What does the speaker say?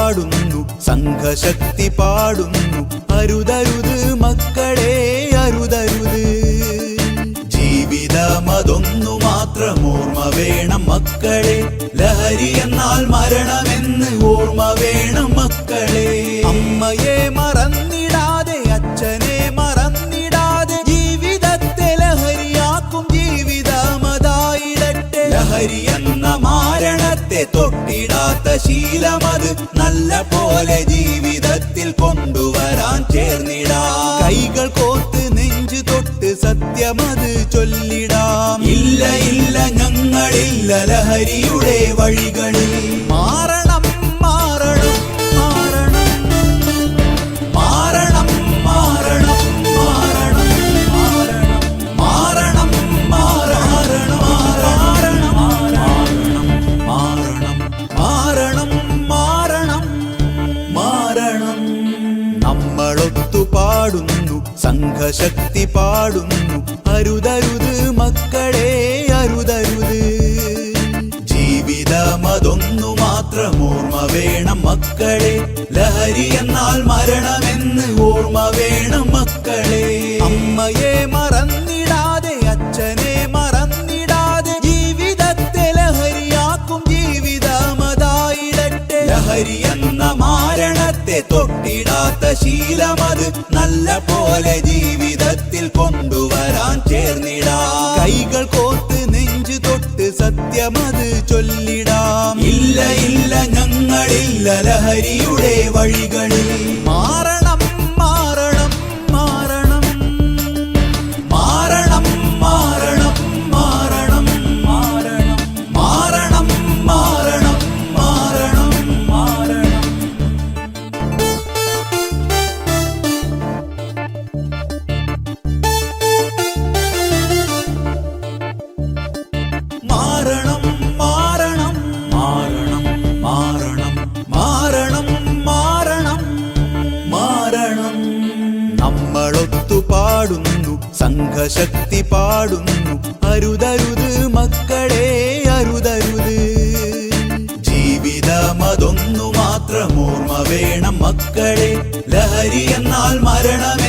പാടുന്നു, സംഘശക്തി പാടുന്നു. അരുതരുത് മക്കളെ, അരുതരുത്. ജീവിതമതൊന്നു മാത്രം ഓർമ്മ വേണം മക്കളെ. ലഹരി എന്നാൽ മരണമെന്ന് ഓർമ്മ വേണം മക്കളെ. അമ്മയെ മറന്നിടാതെ, അച്ഛനെ മറന്നിടാതെ, ജീവിതത്തെ ലഹരിയാക്കും ജീവിതമതായിടട്ടെ. ലഹരി എന്ന മാരണത്തെ തൊട്ടിടാത്ത ശീലമത് നല്ല പോലെ ജീവിതത്തിൽ കൊണ്ടുവരാൻ ചേർന്നിടാം. കൈകൾ കോർത്ത് നെഞ്ചു തൊട്ട് സത്യമത് ചൊല്ലിടാം. ഇല്ല ഇല്ല ഞങ്ങളില്ല ലഹരിയുടെ വഴികളിൽ. മാറണം മാറണം മാറണം മാറണം മാറണം മാറണം മാറണം മാറണം മാറണം മാറണം മാറണം. നമ്മളൊത്തു പാടുന്നു, സംഘശക്തി പാടുന്നു. അരുതരുത് മക്കളെ, അരുതരുത്. ജീവിതമതൊന്നു മാത്രം ഓർമ്മ വേണം മക്കളെ. ലഹരി എന്നാൽ മരണമെന്ന് ഓർമ്മ വേണം മക്കളെ. അമ്മയെ മറന്നിടാതെ, അച്ഛനെ മറന്നിടാതെ, ജീവിതത്തെ ലഹരിയാക്കും ജീവിതമതായിടട്ടെ. ലഹരി എന്ന മാരണത്തെ തൊട്ടിടാത്ത ശീലമത് നല്ല പോലെ ജീവിതത്തിൽ കൊണ്ടുവരാൻ ചേർന്നിടാം. കൈകൾ കോർത്ത് നെഞ്ചു തൊട്ട് സത്യമത് ചൊല്ലിടാം. ഇല്ല ഇല്ല ഞങ്ങളില്ല ലഹരിയുടെ വഴികളിൽ. മാറണം മാറണം മാറണം മാറണം മാറണം മാറണം മാറണം മാറണം മാറണം മാറണം മാറണം. മാറണം മാറണം മാറണം മാറണം മാറണം മാറണം മാറണം. നമ്മളൊത്തു പാടുന്നു, സംഘശക്തി പാടുന്നു. അരുതരുത് മക്കളെ, അരുതരുത്. ജീവിതമതൊന്നു മാത്രം ഓർമ്മ വേണം മക്കളെ. ലഹരി എന്നാൽ മരണം